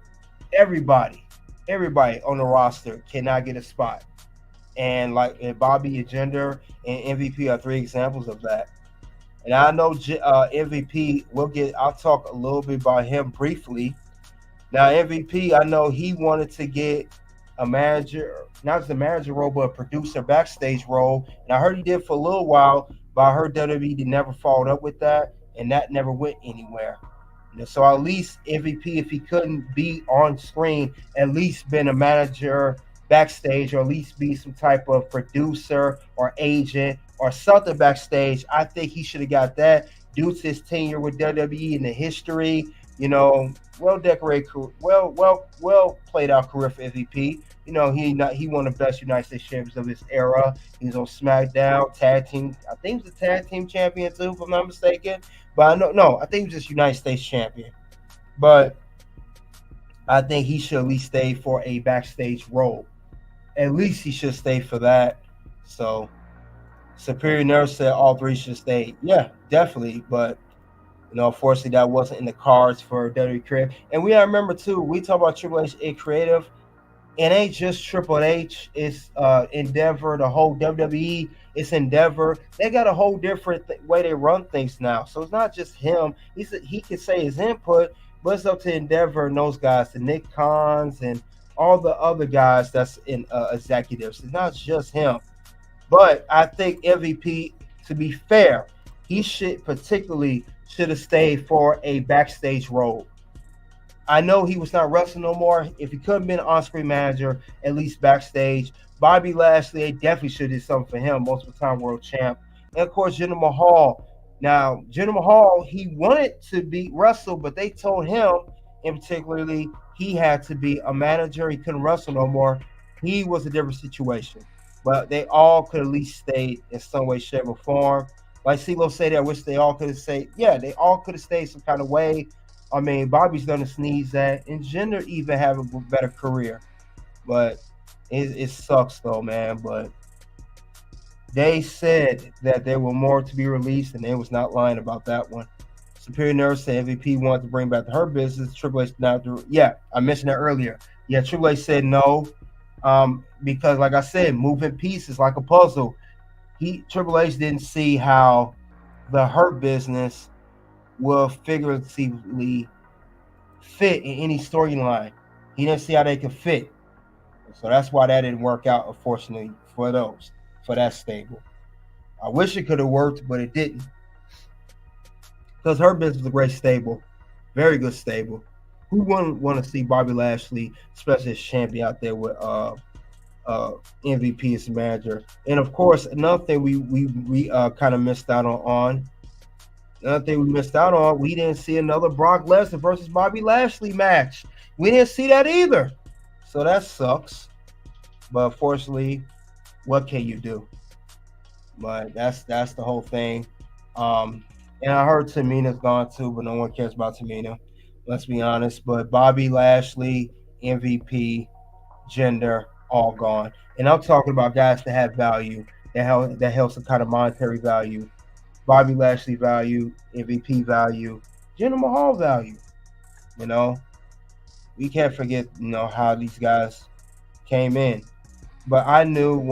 Everybody on the roster cannot get a spot. And Bobby and Jinder and MVP are 3 examples of that. And I know MVP, I'll talk a little bit about him briefly. Now, MVP, I know he wanted to get a manager, not just a manager role, but a producer backstage role. And I heard he did for a little while, but I heard WWE never followed up with that, and that never went anywhere. So at least MVP, if he couldn't be on screen, at least been a manager backstage, or at least be some type of producer or agent or something backstage. I think he should have got that due to his tenure with WWE and the history. Well decorated, well played out career for MVP. He won the best United States champions of his era. He was on SmackDown tag team. I think he was a tag team champion too, if I'm not mistaken. But I think he was just United States champion. But I think he should at least stay for a backstage role. At least he should stay for that. So Superior Nurse said all 3 should stay. Yeah, definitely. But unfortunately, that wasn't in the cards for WWE Creative. And we gotta remember too, we talk about Triple H in creative. It ain't just Triple H. It's Endeavor, the whole WWE. It's Endeavor. They got a whole different way they run things now. So it's not just him. He can say his input, but it's up to Endeavor and those guys, the Nick Khans and all the other guys that's in executives. It's not just him. But I think MVP, to be fair, he should have stayed for a backstage role. I know he was not wrestling no more. If he couldn't have been an on-screen manager, at least backstage. Bobby Lashley, they definitely should have did something for him, multiple-time world champ. And, of course, Jinder Mahal. Now, Jinder Mahal, he wanted to be wrestle, but they told him, in particularly, he had to be a manager. He couldn't wrestle no more. He was a different situation. But they all could at least stayed in some way, shape, or form. Like CeeLo said, I wish they all could have stayed. Yeah, they all could have stayed some kind of way. I mean, Bobby's going to sneeze at, and Jinder even have a better career. But it sucks, though, man. But they said that there were more to be released, and they was not lying about that one. Superior Nurse said MVP wanted to bring back her business. Triple H not do. Yeah, I mentioned that earlier. Yeah, Triple H said no, because, like I said, moving pieces like a puzzle. Triple H didn't see how the Hurt business will figuratively fit in any storyline. He didn't see how they could fit. So that's why that didn't work out, unfortunately, for that stable. I wish it could have worked, but it didn't. Because Hurt business is a great stable. Very good stable. Who wouldn't want to see Bobby Lashley, especially as champion, out there with MVP as manager? And of course, another thing we kind of missed out on. Another thing we missed out on, we didn't see another Brock Lesnar versus Bobby Lashley match. We didn't see that either. So that sucks. But unfortunately, what can you do? But that's the whole thing. And I heard Tamina's gone too, but no one cares about Tamina. Let's be honest. But Bobby Lashley, MVP, Jinder, all gone. And I'm talking about guys that have value, that held some kind of monetary value. Bobby Lashley value, MVP value, Jinder Mahal value. You know, we can't forget, how these guys came in. But I knew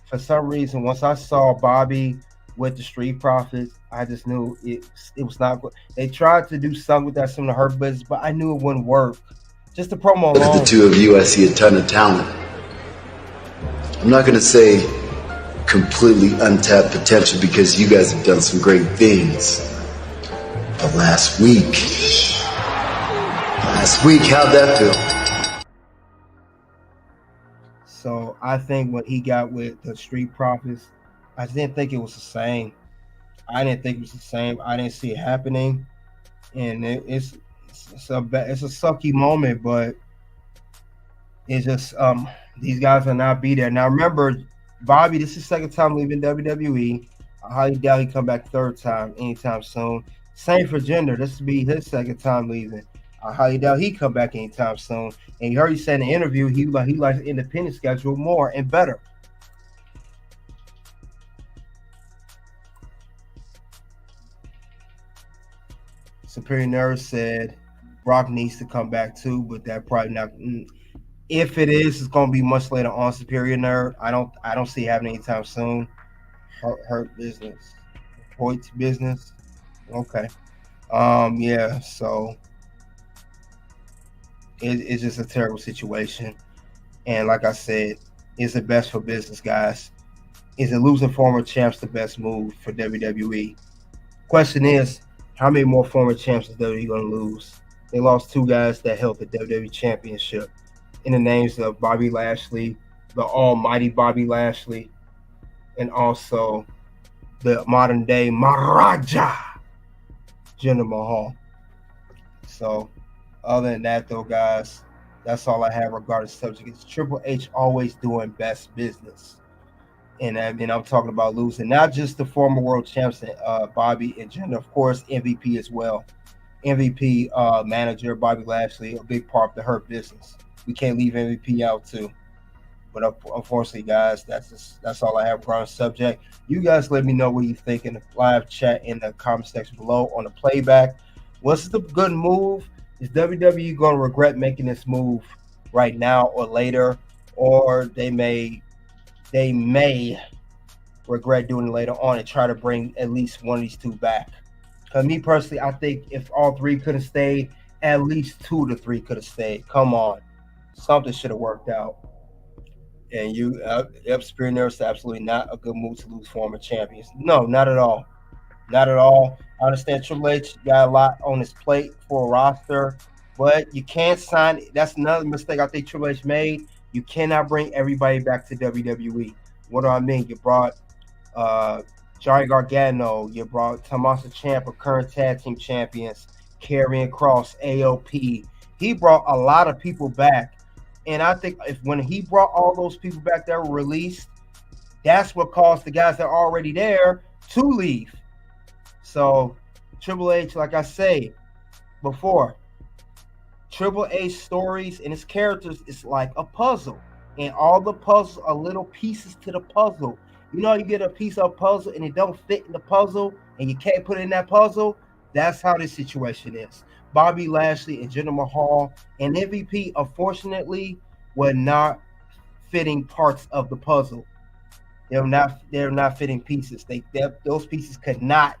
for some reason, once I saw Bobby with the Street Profits, I just knew it was not good. They tried to do something with that, some of her business, but I knew it wouldn't work. Just the promo Look alone. at the two of you, I see a ton of talent. I'm not going to say completely untapped potential because you guys have done some great things. But last week, how'd that feel? So I think when he got with the Street Profits, I didn't think it was the same. I didn't see it happening, and it's a sucky moment, but it's just these guys will not be there. Now remember, Bobby, this is his second time leaving WWE. I highly doubt he come back third time anytime soon. Same for Jinder. This will be his second time leaving. I highly doubt he come back anytime soon. And you heard he said in the interview he likes the independent schedule more and better. Superior Nerve said Brock needs to come back too, but that probably not. If it is, it's going to be much later on. Superior Nerve, I don't see it happening anytime soon. Hurt business, Hoyt's business. Okay, yeah. So it's just a terrible situation, and like I said, is it best for business, guys? Is it losing former champs the best move for WWE? Question is, how many more former champs is WWE going to lose? They lost two guys that held the WWE Championship in the names of Bobby Lashley, the almighty Bobby Lashley, and also the modern day Maharaja, Jinder Mahal. So other than that, though, guys, that's all I have regarding the subject. It's Triple H always doing best business. And I mean, I'm talking about losing not just the former world champs, Bobby and Jinder, of course, MVP as well. MVP manager Bobby Lashley, a big part of the Hurt business. We can't leave MVP out too. But unfortunately, guys, that's all I have regarding the subject. You guys let me know what you think in the live chat in the comment section below on the playback. What's the good move? Is WWE going to regret making this move right now or later, or they may regret doing it later on and try to bring at least one of these two back? Because me personally, I think if all three could have stayed, at least 2 to 3 could have stayed. Come on, something should have worked out. And Superior Nerve said absolutely not a good move to lose former champions. No, not at all. Not at all. I understand Triple H got a lot on his plate for a roster, but you can't sign. That's another mistake I think Triple H made. You cannot bring everybody back to WWE. What do I mean? You brought Johnny Gargano. You brought Tommaso Ciampa, current tag team champions, Karrion Kross, AOP. He brought a lot of people back. And I think when he brought all those people back that were released, that's what caused the guys that are already there to leave. So Triple H, like I say before, Triple H stories and his characters is like a puzzle. And all the puzzles are little pieces to the puzzle. You know, you get a piece of a puzzle and it don't fit in the puzzle and you can't put it in that puzzle. That's how this situation is. Bobby Lashley and Jinder Mahal and MVP, unfortunately, were not fitting parts of the puzzle. They're not fitting pieces. Those pieces could not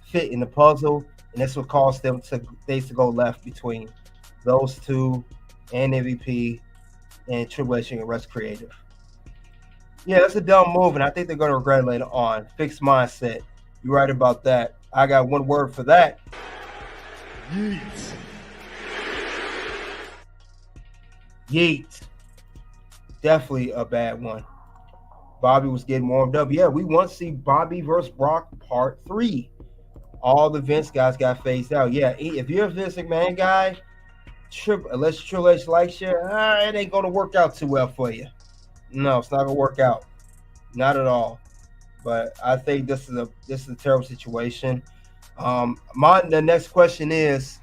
fit in the puzzle, and that's what caused them to go left between those two and MVP and Triple H and Rest Creative. Yeah, that's a dumb move, and I think they're going to regret it later on. Fixed mindset. You're right about that. I got one word for that. Yeet. Definitely a bad one. Bobby was getting warmed up. Yeah, we want to see Bobby versus Brock Part 3. All the Vince guys got phased out. Yeah, if you're a Vince McMahon guy, unless Triple H likes you, it ain't going to work out too well for you. No, it's not going to work out. Not at all. But I think this is a terrible situation. The next question is,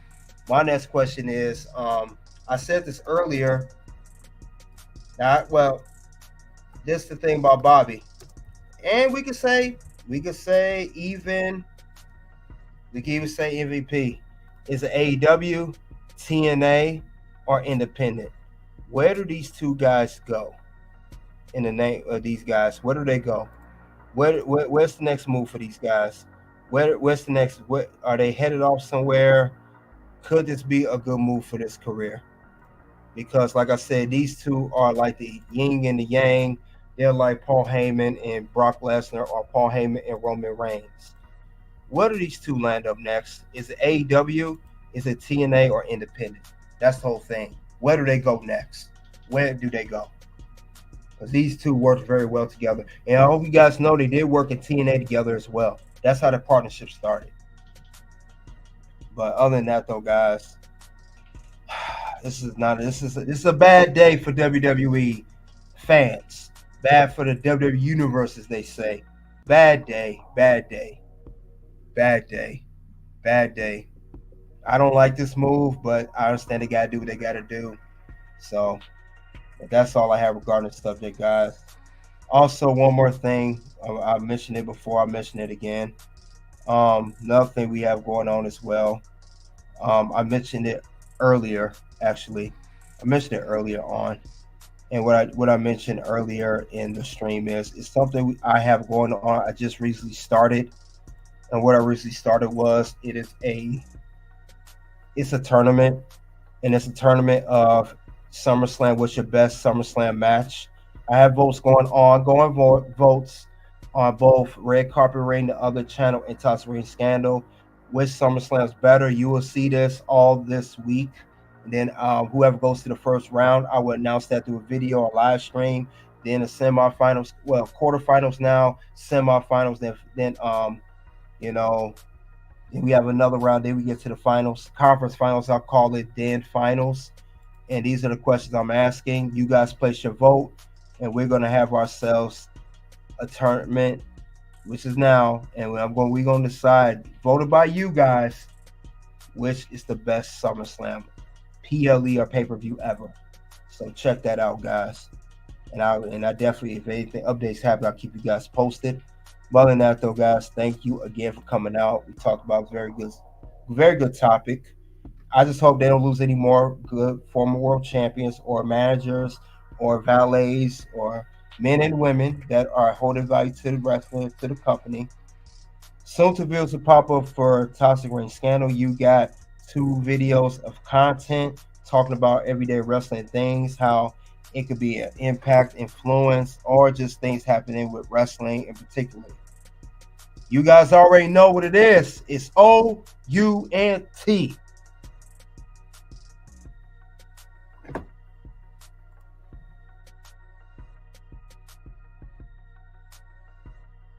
I said this earlier. This is the thing about Bobby, and we can even say MVP. Is it AEW, TNA, or independent? Where do these two guys go? In the name of these guys, where do they go? Where's the next move for these guys? Where's the next? What are they headed off somewhere? Could this be a good move for this career? Because, like I said, these two are like the yin and the yang. They're like Paul Heyman and Brock Lesnar, or Paul Heyman and Roman Reigns. Where do these two land up next? Is it AEW? Is it TNA or independent? That's the whole thing. Where do they go next? Where do they go? Because these two work very well together. And I hope you guys know they did work in TNA together as well. That's how the partnership started. But other than that, though, guys, this is a bad day for WWE fans. Bad for the WWE universe, as they say. Bad day. I don't like this move, but I understand they got to do what they got to do. So that's all I have regarding the subject, guys. Also, one more thing. I mentioned it before. I mentioned it again. Another thing we have going on as well. I mentioned it earlier, actually. I mentioned it earlier on. And what I mentioned earlier in the stream is something I have going on. I just recently started. And what I recently started was it's a tournament. And it's a tournament of SummerSlam. What's your best SummerSlam match? I have votes going votes on both Red Carpet Ring, the other channel, and Toss Ring Scandal. Which SummerSlam is better? You will see this all this week. And then whoever goes to the first round, I will announce that through a video or live stream. Then the semifinals, quarterfinals now, semifinals. Then we have another round. Then we get to the finals, conference finals. I'll call it then finals. And these are the questions I'm asking. You guys place your vote, and we're going to have ourselves a tournament, which is now, and we're going to decide, voted by you guys, which is the best SummerSlam, PLE or pay-per-view ever. So check that out, guys. And I definitely, if anything updates happen, I'll keep you guys posted. But other than that, though, guys, thank you again for coming out. We talked about very good topic. I just hope they don't lose any more good former world champions or managers or valets or men and women that are holding value to the wrestling, to the company. Soon to be to pop up for Toxic Ring Scandal. You got 2 videos of content talking about everyday wrestling things, how it could be an impact, influence, or just things happening with wrestling in particular. You guys already know what it is. It's OUNT.